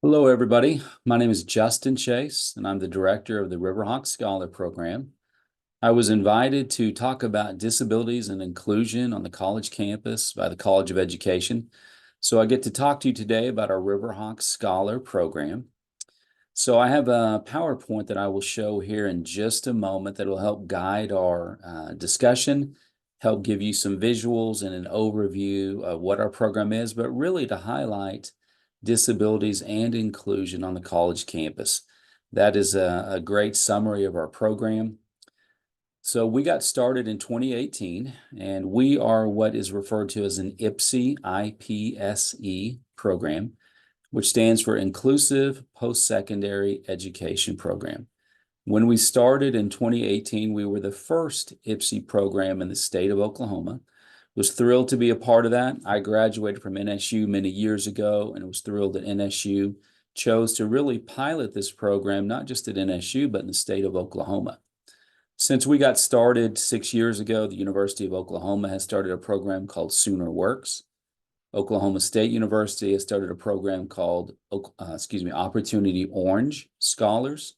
Hello, everybody. My name is Justin Chase, and I'm the director of the RiverHawks Scholar program. I was invited to talk about disabilities and inclusion on the college campus by the College of Education. So I get to talk to you today about our RiverHawks Scholar program. So I have a PowerPoint that I will show here in just a moment that will help guide our discussion, help give you some visuals and an overview of what our program is, but really to highlight disabilities and inclusion on the college campus. That is a great summary of our program. So we got started in 2018, and we are what is referred to as an IPSE program, which stands for Inclusive Post-Secondary Education Program. When we started in 2018, we were the first IPSE program in the state of Oklahoma. Was thrilled to be a part of that. I graduated from NSU many years ago and was thrilled that NSU chose to really pilot this program, not just at NSU, but in the state of Oklahoma. Since we got started 6 years ago, the University of Oklahoma has started a program called Sooner Works. Oklahoma State University has started a program called, Opportunity Orange Scholars.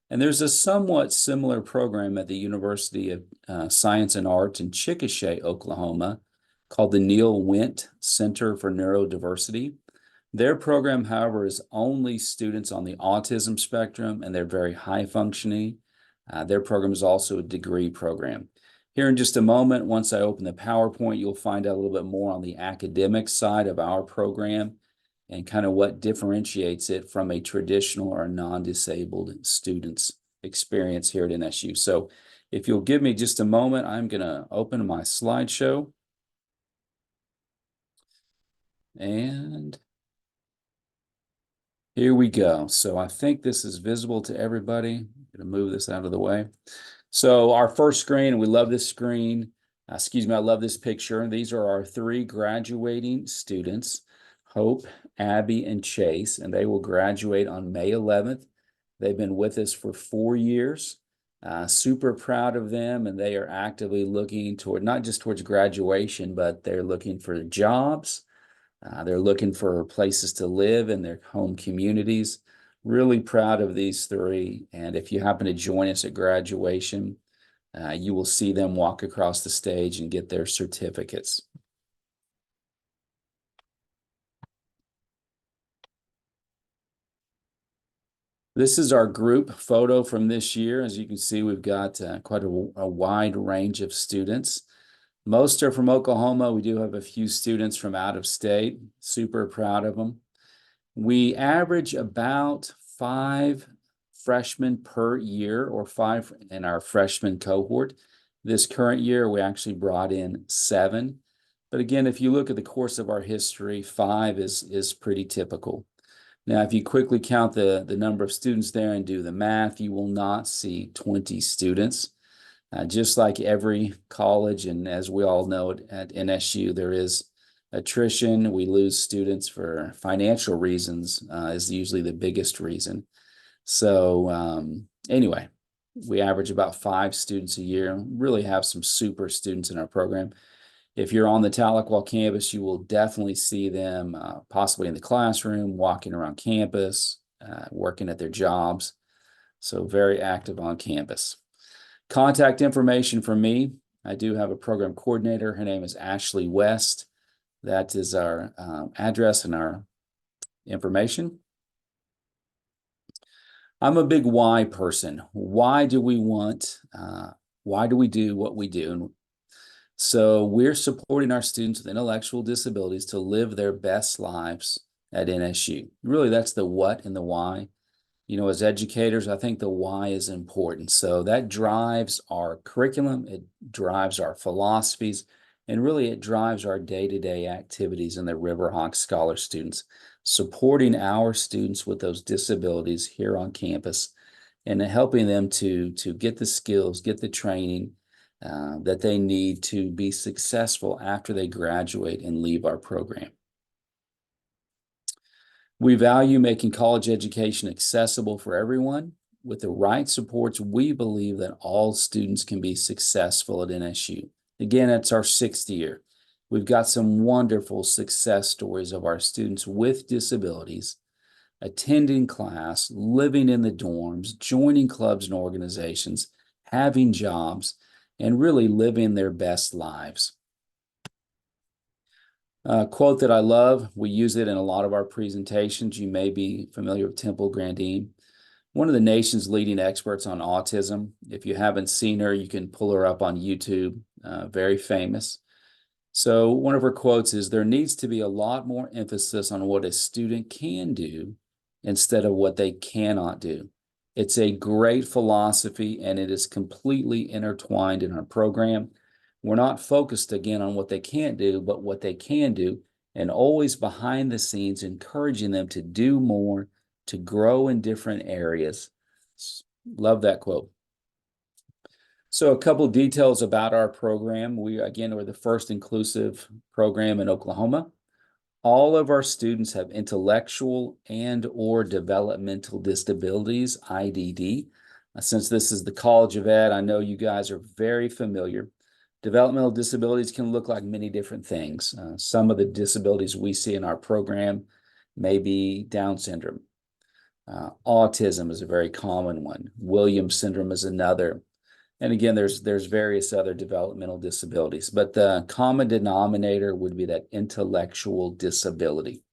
And there's a somewhat similar program at the University of Science and Art in Chickasha, Oklahoma, called the Neil Went Center for Neurodiversity. Their program, however, is only students on the autism spectrum, and they're very high functioning. Their program is also a degree program. Here in just a moment, once I open the PowerPoint, you'll find out a little bit more on the academic side of our program and kind of what differentiates it from a traditional or a non-disabled student's experience here at NSU. So if you'll give me just a moment, I'm going to open my slideshow. And here we go. So I think this is visible to everybody. I'm going to move this out of the way. So our first screen, and we love this screen. I love this picture. These are our three graduating students, Hope, Abby, and Chase, and they will graduate on May 11th. They've been with us for 4 years. Super proud of them, and they are actively looking toward not just towards graduation, but they're looking for jobs. They're looking for places to live in their home communities. Really proud of these three. And if you happen to join us at graduation, you will see them walk across the stage and get their certificates. This is our group photo from this year. As you can see, we've got quite a wide range of students. Most are from Oklahoma. We do have a few students from out of state. Super proud of them. We average about 5 freshmen per year, or 5 in our freshman cohort. This current year, we actually brought in 7. But again, if you look at the course of our history, 5 is pretty typical. Now, if you quickly count the number of students there and do the math, you will not see 20 students. Just like every college, and as we all know at NSU, there is attrition. We lose students for financial reasons, is usually the biggest reason. So anyway, we average about 5 students a year. Really have some super students in our program. If you're on the Tahlequah campus, you will definitely see them possibly in the classroom, walking around campus, working at their jobs. So very active on campus. Contact information for me. I do have a program coordinator. Her name is Ashley West. That is our address and our information. I'm a big why person. Why do we do what we do? So we're supporting our students with intellectual disabilities to live their best lives at NSU. Really, that's the what and the why. You know, as educators, I think the why is important. So that drives our curriculum, it drives our philosophies, and really it drives our day-to-day activities in the RiverHawks Scholar students, supporting our students with those disabilities here on campus and helping them to get the skills, get the training that they need to be successful after they graduate and leave our program. We value making college education accessible for everyone. With the right supports, we believe that all students can be successful at NSU. Again, it's our 6th year. We've got some wonderful success stories of our students with disabilities attending class, living in the dorms, joining clubs and organizations, having jobs, and really living their best lives. A quote that I love, we use it in a lot of our presentations. You may be familiar with Temple Grandin, one of the nation's leading experts on autism. If you haven't seen her, you can pull her up on YouTube, very famous. So one of her quotes is, there needs to be a lot more emphasis on what a student can do instead of what they cannot do. It's a great philosophy, and it is completely intertwined in our program. We're not focused again on what they can't do, but what they can do, and always behind the scenes encouraging them to do more, to grow in different areas. Love that quote. So a couple details about our program. We, again, we're the first inclusive program in Oklahoma. All of our students have intellectual and/or developmental disabilities, IDD. Since this is the College of Ed, I know you guys are very familiar. Developmental disabilities can look like many different things. Some of the disabilities we see in our program may be Down syndrome. Autism is a very common one. Williams syndrome is another. And again, there's various other developmental disabilities, but the common denominator would be that intellectual disability.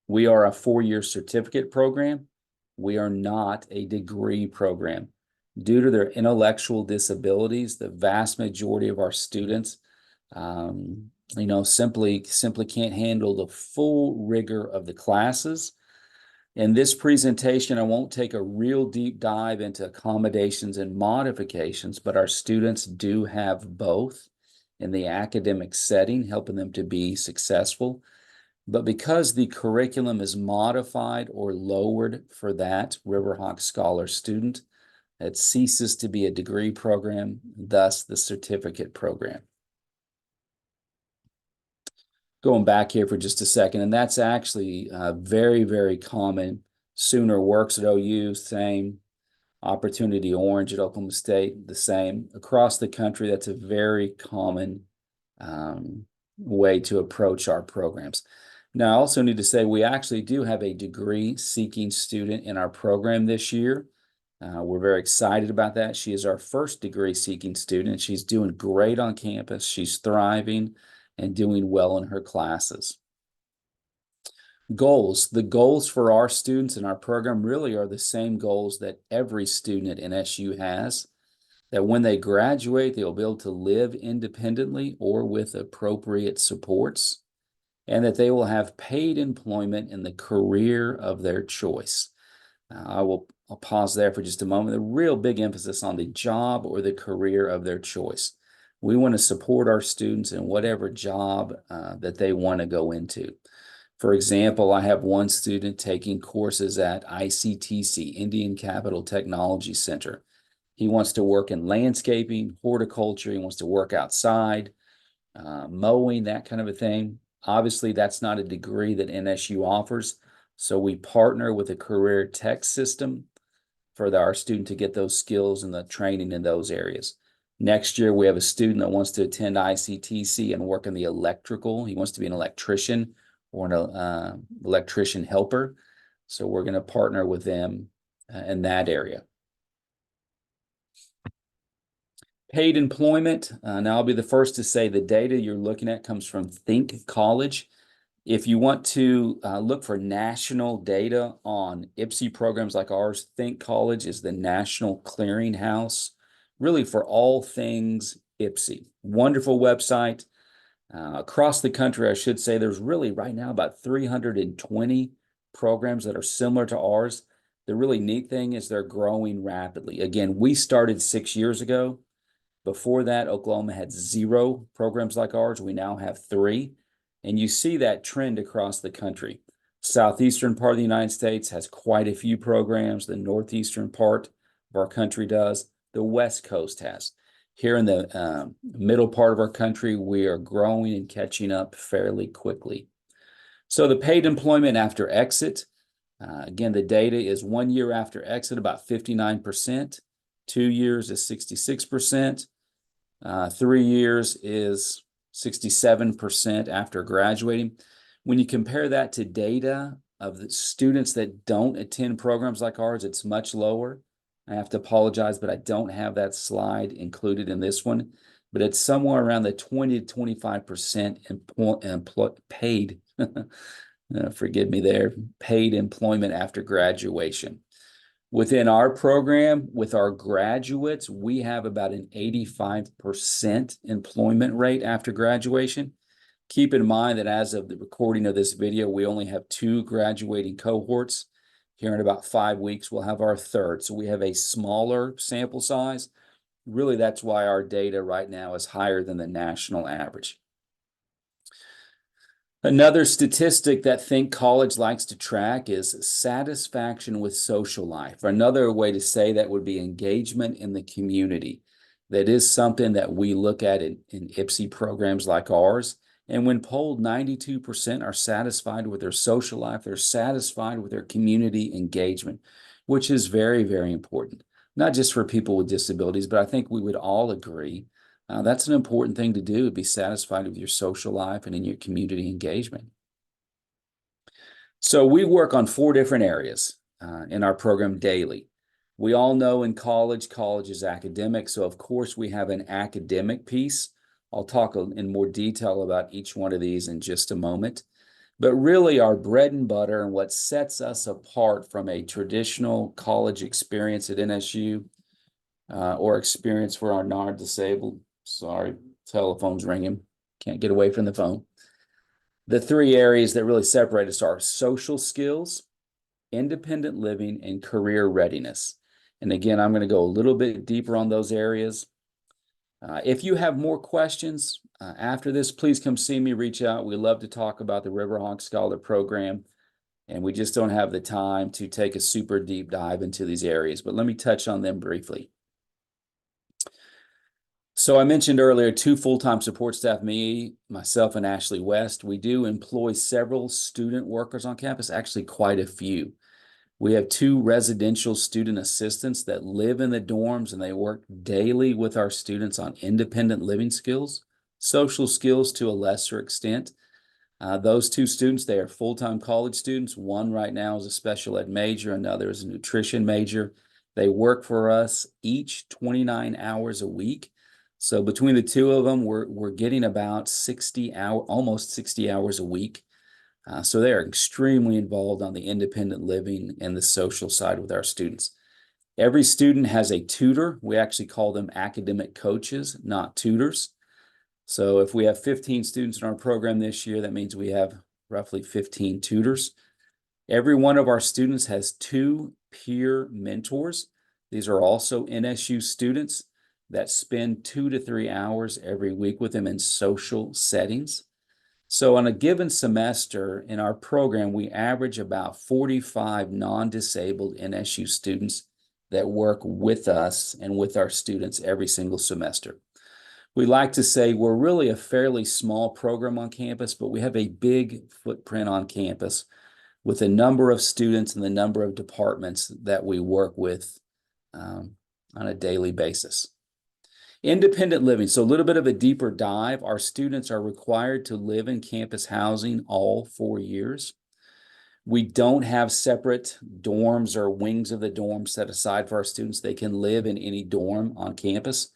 We are a 4-year certificate program. We are not a degree program. Due to their intellectual disabilities, the vast majority of our students, simply can't handle the full rigor of the classes. In this presentation, I won't take a real deep dive into accommodations and modifications, but our students do have both in the academic setting, helping them to be successful. But because the curriculum is modified or lowered for that RiverHawks Scholar student, it ceases to be a degree program, thus the certificate program. Going back here for just a second, and that's actually very, very common. Sooner works at OU, same. Opportunity Orange at Oklahoma State, the same. Across the country, that's a very common way to approach our programs. Now, I also need to say we actually do have a degree-seeking student in our program this year. We're very excited about that. She is our first degree-seeking student. She's doing great on campus. She's thriving and doing well in her classes. Goals. The goals for our students in our program really are the same goals that every student at NSU has, that when they graduate, they'll be able to live independently or with appropriate supports, and that they will have paid employment in the career of their choice. I'll pause there for just a moment. The real big emphasis on the job or the career of their choice. We want to support our students in whatever job that they want to go into. For example, I have one student taking courses at ICTC, Indian Capital Technology Center. He wants to work in landscaping, horticulture. He wants to work outside, mowing, that kind of a thing. Obviously, that's not a degree that NSU offers. So we partner with a career tech system for our student to get those skills and the training in those areas. Next year, we have a student that wants to attend ICTC and work in the electrical. He wants to be an electrician or an electrician helper. So we're going to partner with them in that area. Paid employment. Now I'll be the first to say the data you're looking at comes from Think College. If you want to look for national data on IPSI programs like ours, Think College is the national clearinghouse, really for all things IPSI. Wonderful website. Across the country, I should say, there's really right now about 320 programs that are similar to ours. The really neat thing is they're growing rapidly. Again, we started 6 years ago. Before that, Oklahoma had 0 programs like ours. We now have 3. And you see that trend across the country. Southeastern part of the United States has quite a few programs. The northeastern part of our country does. The West Coast has. Here in the middle part of our country, we are growing and catching up fairly quickly. So the paid employment after exit, again, the data is 1 year after exit, about 59%. 2 years is 66%. 3 years is 67% after graduating. When you compare that to data of the students that don't attend programs like ours, it's much lower. I have to apologize, but I don't have that slide included in this one. But it's somewhere around the 20 to 25% paid, forgive me there, paid employment after graduation. Within our program, with our graduates, we have about an 85% employment rate after graduation. Keep in mind that as of the recording of this video, we only have 2 graduating cohorts. Here in about 5 weeks, we'll have our third. So we have a smaller sample size. Really, that's why our data right now is higher than the national average. Another statistic that Think College likes to track is satisfaction with social life. Another way to say that would be engagement in the community. That is something that we look at in IPSE programs like ours. And when polled, 92% are satisfied with their social life. They're satisfied with their community engagement, which is very, very important. Not just for people with disabilities, but I think we would all agree that's an important thing to do, be satisfied with your social life and in your community engagement. So we work on 4 different areas in our program daily. We all know in college is academic. So of course we have an academic piece. I'll talk in more detail about each one of these in just a moment. But really our bread and butter and what sets us apart from a traditional college experience at NSU or experience for our non-disabled. Sorry, telephone's ringing. Can't get away from the phone. The 3 areas that really separate us are social skills, independent living, and career readiness. And again, I'm going to go a little bit deeper on those areas. If you have more questions after this, please come see me, reach out. We love to talk about the RiverHawks Scholar program, and we just don't have the time to take a super deep dive into these areas, but let me touch on them briefly. So I mentioned earlier 2 full-time support staff, myself and Ashley West. We do employ several student workers on campus, actually quite a few. We have 2 residential student assistants that live in the dorms, and they work daily with our students on independent living skills, social skills to a lesser extent. Those 2 students, they are full-time college students. One right now is a special ed major, another is a nutrition major. They work for us each 29 hours a week. So between the 2 of them, we're getting about almost 60 hours a week. So they are extremely involved on the independent living and the social side with our students. Every student has a tutor. We actually call them academic coaches, not tutors. So if we have 15 students in our program this year, that means we have roughly 15 tutors. Every one of our students has 2 peer mentors. These are also NSU students that spend 2 to 3 hours every week with them in social settings. So on a given semester in our program, we average about 45 non-disabled NSU students that work with us and with our students every single semester. We like to say we're really a fairly small program on campus, but we have a big footprint on campus with the number of students and the number of departments that we work with on a daily basis. Independent living, so a little bit of a deeper dive. Our students are required to live in campus housing all 4 years. We don't have separate dorms or wings of the dorm set aside for our students. They can live in any dorm on campus.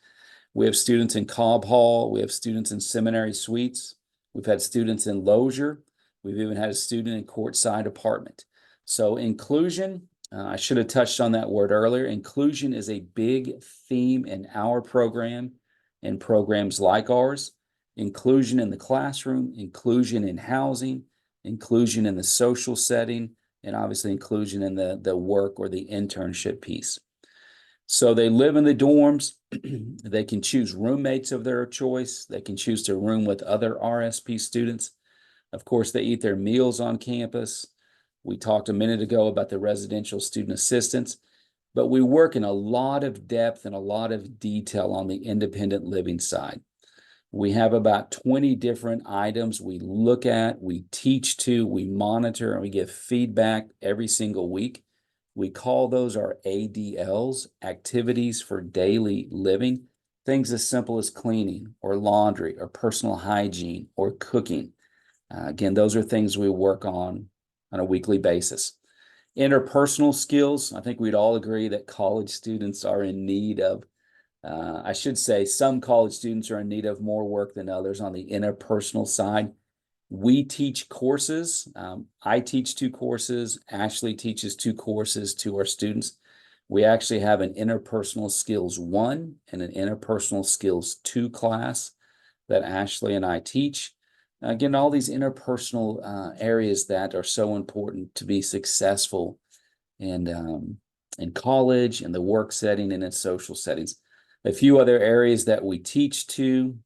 We have students in Cobb Hall. We have students in seminary suites. We've had students in Lozier. We've even had a student in courtside apartment. So inclusion, I should have touched on that word earlier. Inclusion is a big theme in our program and programs like ours. Inclusion in the classroom, inclusion in housing, inclusion in the social setting, and obviously inclusion in the work or the internship piece. So they live in the dorms. They can choose roommates of their choice. They can choose to room with other RSP students. Of course, they eat their meals on campus. We talked a minute ago about the residential student assistants, but we work in a lot of depth and a lot of detail on the independent living side. We have about 20 different items we look at, we teach to, we monitor, and we give feedback every single week. We call those our ADLs, activities for daily living, things as simple as cleaning or laundry or personal hygiene or cooking. Again, those are things we work on on a weekly basis. Interpersonal skills, I think we'd all agree that college students are in need of, I should say some college students are in need of more work than others on the interpersonal side. We teach courses. I teach 2 courses. Ashley teaches 2 courses to our students. We actually have an interpersonal skills 1 and an interpersonal skills 2 class that Ashley and I teach. Again, all these interpersonal areas that are so important to be successful in college, in the work setting, and in social settings. A few other areas that we teach to: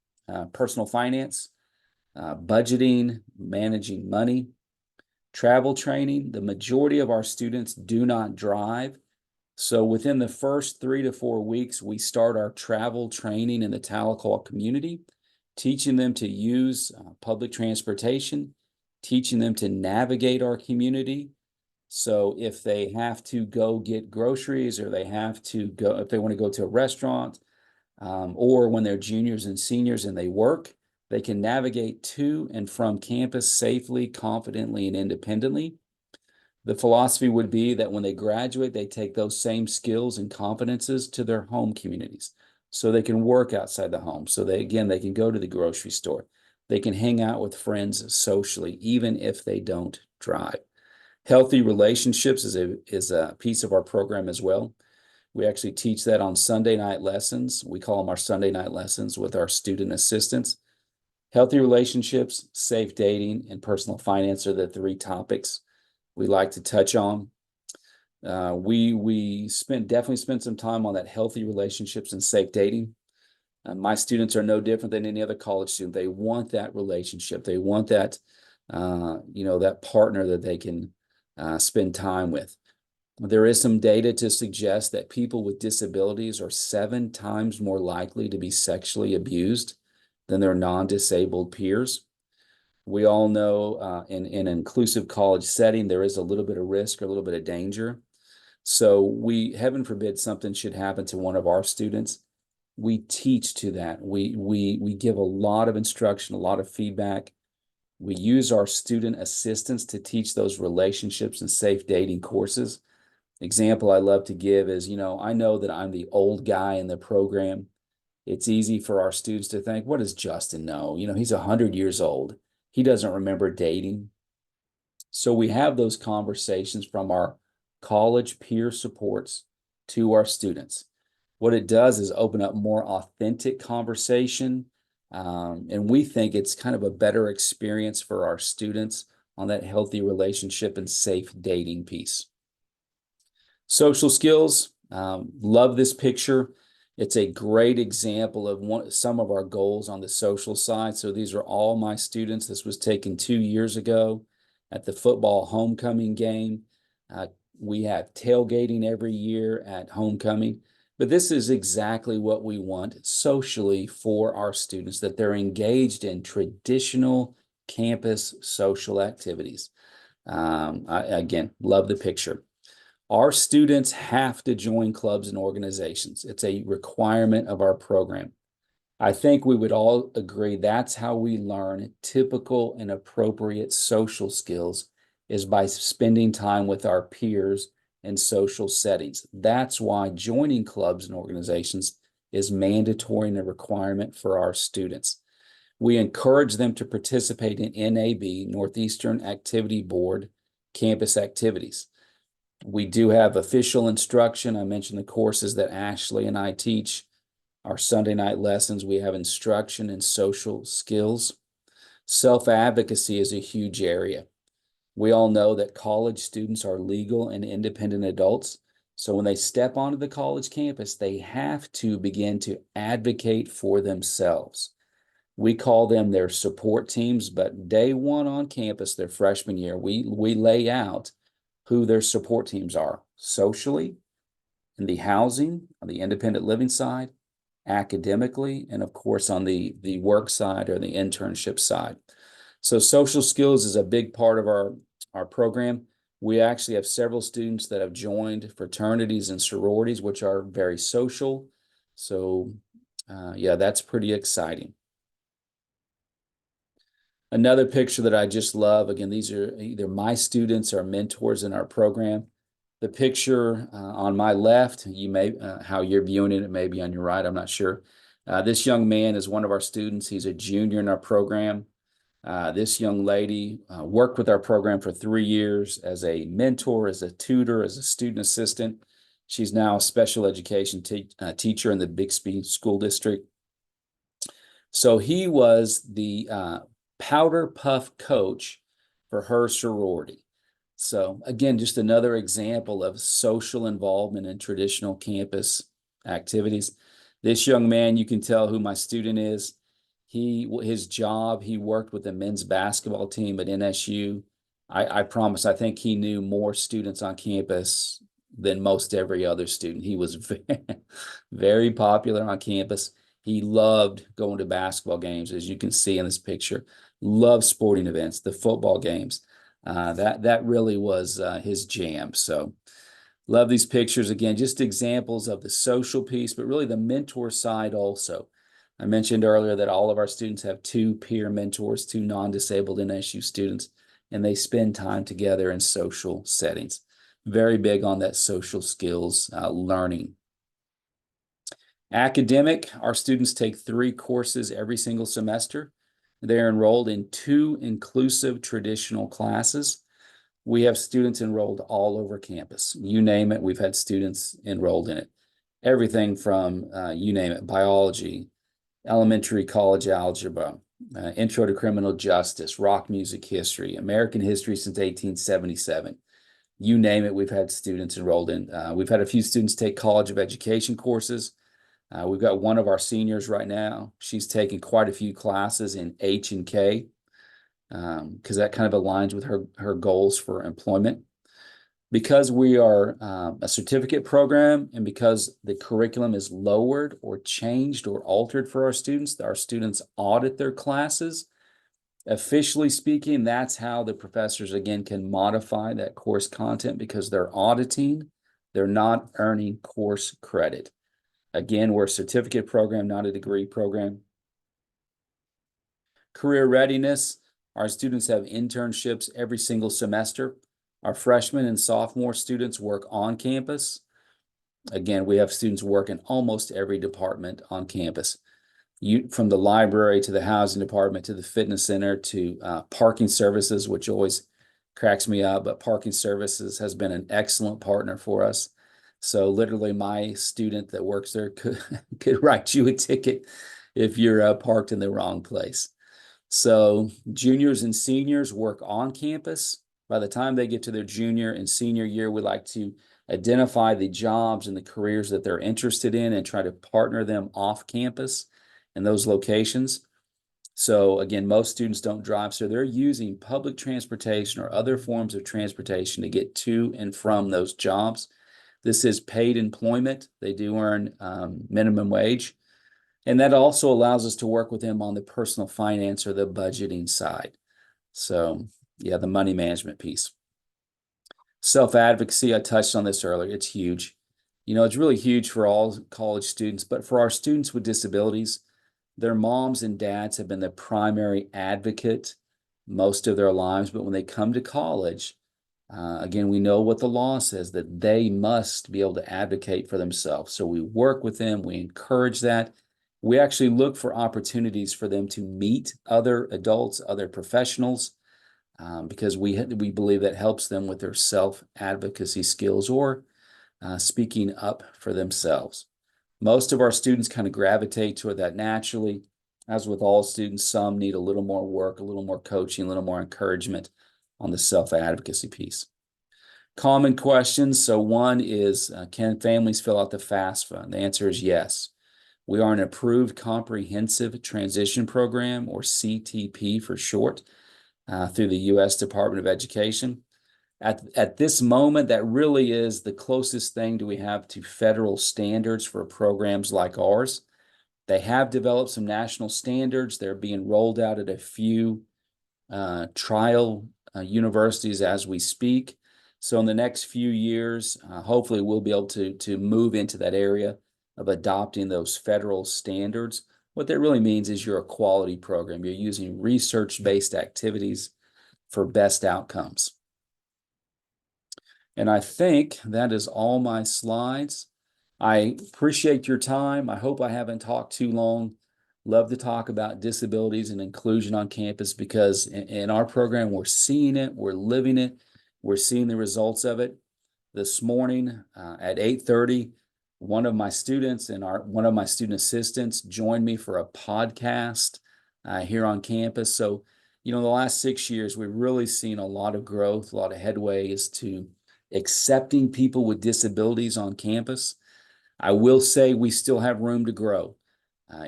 personal finance, budgeting, managing money, travel training. The majority of our students do not drive. So within the first 3 to 4 weeks, we start our travel training in the Tahlequah community, teaching them to use public transportation, teaching them to navigate our community. So if they have to go get groceries, or they have to go, if they want to go to a restaurant, or when they're juniors and seniors and they work, they can navigate to and from campus safely, confidently, and independently. The philosophy would be that when they graduate, they take those same skills and competences to their home communities, so they can work outside the home. So they can go to the grocery store. They can hang out with friends socially, even if they don't drive. Healthy relationships is a piece of our program as well. We actually teach that on Sunday night lessons. We call them our Sunday night lessons with our student assistants. Healthy relationships, safe dating, and personal finance are the 3 topics we like to touch on. We definitely spend some time on that healthy relationships and safe dating. My students are no different than any other college student. They want that relationship. They want that, that partner that they can spend time with. There is some data to suggest that people with disabilities are 7 times more likely to be sexually abused than their non-disabled peers. We all know in an inclusive college setting, there is a little bit of risk or a little bit of danger. So heaven forbid something should happen to one of our students, we teach to that. We give a lot of instruction, a lot of feedback. We use our student assistants to teach those relationships and safe dating courses. Example I love to give is, I know that I'm the old guy in the program. It's easy for our students to think, what does Justin know? He's 100 years old. He doesn't remember dating. So we have those conversations from our college peer supports to our students. What it does is open up more authentic conversation. And we think it's kind of a better experience for our students on that healthy relationship and safe dating piece. Social skills, love this picture. It's a great example of some of our goals on the social side. So these are all my students. This was taken 2 years ago at the football homecoming game. We have tailgating every year at homecoming, but this is exactly what we want socially for our students, that they're engaged in traditional campus social activities. Again, love the picture. Our students have to join clubs and organizations. It's a requirement of our program. I think we would all agree that's how we learn typical and appropriate social skills, is by spending time with our peers in social settings. That's why joining clubs and organizations is mandatory and a requirement for our students. We encourage them to participate in NAB, Northeastern Activity Board, campus activities. We do have official instruction. I mentioned the courses that Ashley and I teach. Our Sunday night lessons, we have instruction in social skills. Self-advocacy is a huge area. We all know that college students are legal and independent adults. So when they step onto the college campus, they have to begin to advocate for themselves. We call them their support teams, but day 1 on campus, their freshman year, we lay out who their support teams are socially, in the housing, on the independent living side, academically, and of course on the work side or the internship side. So social skills is a big part of our program. We actually have several students that have joined fraternities and sororities, which are very social. So yeah, that's pretty exciting. Another picture that I just love, again, these are either my students or mentors in our program. The picture on my left, you may, how you're viewing it, it may be on your right, I'm not sure. This young man is one of our students. He's a junior in our program. This young lady worked with our program for 3 years as a mentor, as a tutor, as a student assistant. She's now a special education teacher in the Bixby School District. So he was the powder puff coach for her sorority. So again, just another example of social involvement in traditional campus activities. This young man, you can tell who my student is. His job, he worked with the men's basketball team at NSU. I promise, I think he knew more students on campus than most every other student. He was very, very popular on campus. He loved going to basketball games, as you can see in this picture. Loved sporting events, the football games. That really was his jam. So love these pictures. Again, just examples of the social piece, but really the mentor side also. I mentioned earlier that all of our students have 2 peer mentors, 2 non-disabled NSU students, and they spend time together in social settings. Very big on that social skills learning. Academic, our students take 3 courses every single semester. They're enrolled in 2 inclusive traditional classes. We have students enrolled all over campus. You name it, we've had students enrolled in it. Everything from, you name it, biology, elementary college algebra, intro to criminal justice, rock music history, American history since 1877. You name it, we've had students enrolled in. We've had a few students take College of Education courses. We've got one of our seniors right now. She's taking quite a few classes in H and K because that kind of aligns with her goals for employment. Because we are a certificate program and because the curriculum is lowered or changed or altered for our students audit their classes. Officially speaking, that's how the professors, again, can modify that course content because they're auditing, they're not earning course credit. Again, we're a certificate program, not a degree program. Career readiness, our students have internships every single semester. Our freshmen and sophomore students work on campus. Again, we have students work in almost every department on campus. From the library to the housing department to the fitness center to parking services, which always cracks me up, but parking services has been an excellent partner for us. So literally my student that works there could write you a ticket if you're parked in the wrong place. So juniors and seniors work on campus. By the time they get to their junior and senior year, we like to identify the jobs and the careers that they're interested in and try to partner them off campus in those locations. So again, most students don't drive, so they're using public transportation or other forms of transportation to get to and from those jobs. This is paid employment. They do earn minimum wage. And that also allows us to work with them on the personal finance or the budgeting side. So yeah, the money management piece. Self-advocacy, I touched on this earlier. It's huge. You know, it's really huge for all college students, but for our students with disabilities, their moms and dads have been the primary advocate most of their lives. But when they come to college, again, we know what the law says, that they must be able to advocate for themselves. So we work with them, we encourage that. We actually look for opportunities for them to meet other adults, other professionals, because we believe that helps them with their self-advocacy skills or speaking up for themselves. Most of our students kind of gravitate toward that naturally. As with all students, some need a little more work, a little more coaching, a little more encouragement on the self-advocacy piece. Common questions. So one is, can families fill out the FAFSA? The answer is yes. We are an approved comprehensive transition program, or CTP for short, through the U.S. Department of Education. At this moment, that really is the closest thing we have to federal standards for programs like ours. They have developed some national standards. They're being rolled out at a few trial universities as we speak. So in the next few years, hopefully we'll be able to move into that area of adopting those federal standards. What that really means is you're a quality program. You're using research-based activities for best outcomes. And I think that is all my slides. I appreciate your time. I hope I haven't talked too long. Love to talk about disabilities and inclusion on campus because in our program, we're seeing it, we're living it, we're seeing the results of it. This morning at 8:30, one of my students and one of my student assistants joined me for a podcast here on campus. So, the last 6 years, we've really seen a lot of growth, a lot of headway as to accepting people with disabilities on campus. I will say we still have room to grow.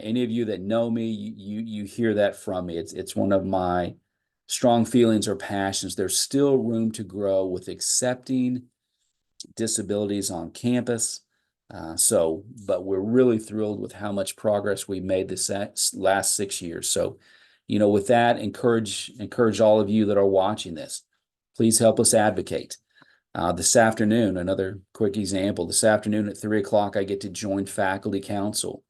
Any of you that know me, you hear that from me. It's one of my strong feelings or passions. There's still room to grow with accepting disabilities on campus. But we're really thrilled with how much progress we made this last 6 years. So, with that, encourage all of you that are watching this, please help us advocate. This afternoon, another quick example, this afternoon at 3 o'clock, I get to join faculty council,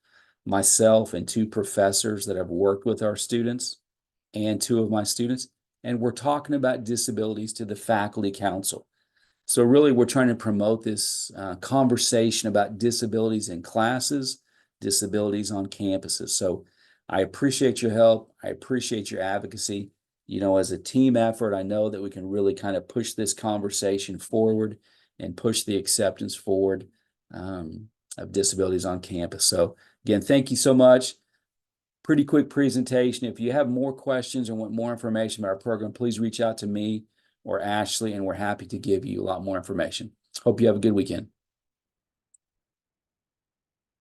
myself and two professors that have worked with our students and two of my students, and we're talking about disabilities to the faculty council. So really, we're trying to promote this conversation about disabilities in classes, disabilities on campuses. So I appreciate your help. I appreciate your advocacy. As a team effort, I know that we can really kind of push this conversation forward and push the acceptance forward of disabilities on campus. So again, thank you so much. Pretty quick presentation. If you have more questions or want more information about our program, please reach out to me or Ashley, and we're happy to give you a lot more information. Hope you have a good weekend.